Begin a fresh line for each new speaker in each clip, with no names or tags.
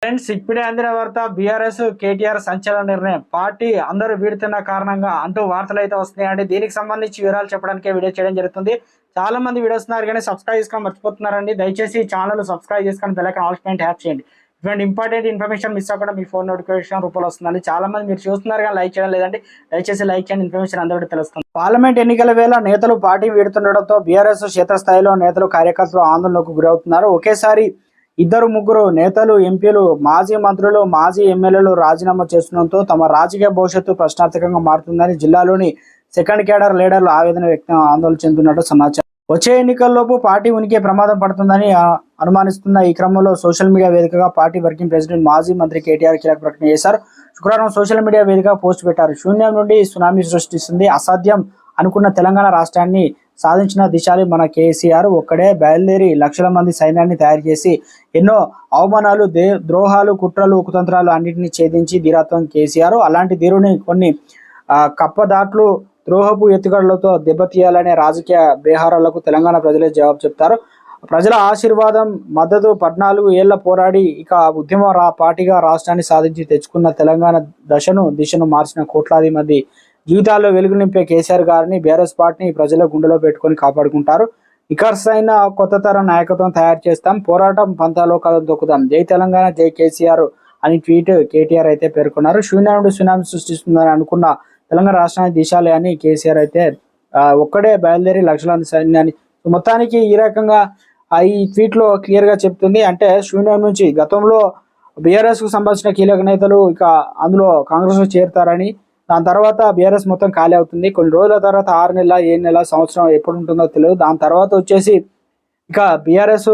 Friends, ఇప్పుడే అందిన వార్త. బీఆర్ఎస్ కేటీఆర్ సంచలన నిర్ణయం. పార్టీ అందరూ వీడుతున్న కారణంగా అంటూ వార్తలు అయితే వస్తున్నాయండి. దీనికి సంబంధించి వివరాలు చెప్పడానికే వీడియో చేయడం జరుగుతుంది. చాలా మంది వీడియోస్ కానీ సబ్స్క్రైబ్ చేసుకొని మర్చిపోతున్నారండి. దయచేసి ఛానల్ సబ్స్క్రైబ్ చేసుకొని బెల్ ఐకాన్ ఆల్ పాయింట్ హ్యాప్ చేయండి. ఇటువంటి ఇంపార్టెంట్ ఇన్ఫర్మేషన్ మిస్ అవ్వకుండా మీ ఫోన్ నోటిఫికేషన్ రూపంలో వస్తుందండి. చాలా మంది మీరు చూస్తున్నారు కానీ లైక్ చేయడం లేదండి. దయచేసి లైక్ చేయండి, ఇన్ఫర్మేషన్ అందరికీ తెలుస్తుంది. పార్లమెంట్ ఎన్నికల వేళ నేతలు పార్టీ వీడుతుండటంతో బీఆర్ఎస్ క్షేత్రస్థాయిలో నేతలు కార్యకర్తలు ఆందోళనకు గురవుతున్నారు. ఒకేసారి ఇద్దరు ముగ్గురు నేతలు, ఎంపీలు, మాజీ మంత్రులు, మాజీ ఎమ్మెల్యేలు రాజీనామా చేస్తుండటంతో తమ రాజకీయ భవిష్యత్తు ప్రశ్నార్థకంగా మారుతుందని జిల్లాలోని సెకండ్ క్యాడర్ లీడర్లు ఆవేదన వ్యక్తం ఆందోళన చెందుతున్నట్టు సమాచారం. వచ్చే ఎన్నికల్లోపు పార్టీ ఉనికి ప్రమాదం పడుతుందని అనుమానిస్తున్న ఈ క్రమంలో సోషల్ మీడియా వేదికగా పార్టీ వర్కింగ్ ప్రెసిడెంట్ మాజీ మంత్రి కేటీఆర్ కీలక ప్రకటన చేశారు. శుక్రవారం సోషల్ మీడియా వేదికగా పోస్ట్ పెట్టారు. శూన్యం నుండి సునామీ సృష్టిస్తుంది, అసాధ్యం అనుకున్న తెలంగాణ రాష్ట్రాన్ని సాధించిన దిశాలి మన కేసీఆర్ ఒక్కడే బయలుదేరి లక్షల మంది సైన్యాన్ని తయారు చేసి ఎన్నో అవమానాలు, ద్రోహాలు, కుట్రలు, కుతంత్రాలు అన్నింటినీ ఛేదించి ధీరత్వం కేసీఆర్. అలాంటి ధీరుని కొన్ని కప్పదాట్లు, ద్రోహపు ఎత్తుగడలతో దెబ్బతీయాలనే రాజకీయ బేహారాలకు తెలంగాణ ప్రజలే జవాబు చెప్తారు. ప్రజల ఆశీర్వాదం, మద్దతు, 14 ఏళ్ల పోరాడి ఇక ఉద్యమ పార్టీగా రాష్ట్రాన్ని సాధించి తెచ్చుకున్న తెలంగాణ దిశను మార్చిన కోట్లాది మంది జీవితాల్లో వెలుగు నింపే కేసీఆర్ గారిని బీఆర్ఎస్ పార్టీని ప్రజల గుండెలో పెట్టుకొని కాపాడుకుంటారు. నిఖర్సైన కొత్త తరం నాయకత్వం తయారు చేస్తాం, పోరాటం పంతాలో కథం తొక్కుతాం, జై తెలంగాణ, జై కేసీఆర్ అని ట్వీట్ కేటీఆర్ అయితే పేర్కొన్నారు. శూన్యం నుండి సునామీ సృష్టిస్తుందని అనుకున్న తెలంగాణ రాష్ట్రాన్ని దిశాలి అని కేసీఆర్ అయితే ఒక్కడే బయలుదేరి లక్షల సైన్యాన్ని. మొత్తానికి ఈ రకంగా ఈ ట్వీట్ లో క్లియర్ గా చెప్తుంది. అంటే శూన్యం నుంచి గతంలో బీఆర్ఎస్ కు సంబంధించిన కీలక నేతలు ఇక అందులో కాంగ్రెస్ లో చేరుతారని, దాని తర్వాత బీఆర్ఎస్ మొత్తం ఖాళీ అవుతుంది. కొన్ని రోజుల తర్వాత 6 నెలల, 7 నెలల, సంవత్సరం ఎప్పుడు ఉంటుందో తెలియదు. దాని తర్వాత వచ్చేసి ఇక బీఆర్ఎస్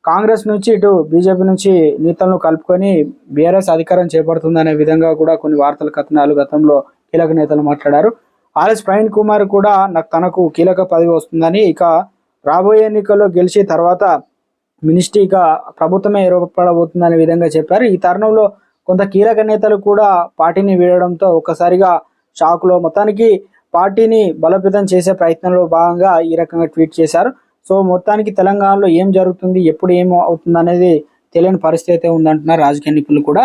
కాంగ్రెస్ నుంచి ఇటు బీజేపీ నుంచి నేతలను కలుపుకొని బీఆర్ఎస్ అధికారం చేపడుతుందనే విధంగా కూడా కొన్ని వార్తల కథనాలు గతంలో కీలక నేతలు మాట్లాడారు. ఆర్ఎస్ ప్రవీణ్ కుమార్ కూడా తనకు కీలక పదవి వస్తుందని, ఇక రాబోయే ఎన్నికల్లో గెలిచి తర్వాత మినిస్ట్రీగా ప్రభుత్వమే ఏర్పడబోతుందనే విధంగా చెప్పారు. ఈ తరుణంలో కొంత కీలక నేతలు కూడా పార్టీని వీడడంతో ఒక్కసారిగా షాక్లో మొత్తానికి పార్టీని బలోపేతం చేసే ప్రయత్నంలో భాగంగా ఈ రకంగా ట్వీట్ చేశారు. సో మొత్తానికి తెలంగాణలో ఏం జరుగుతుంది, ఎప్పుడు ఏం అవుతుంది అనేది తెలియని పరిస్థితి అయితే ఉందంటున్నారు రాజకీయ నిపుణులు కూడా.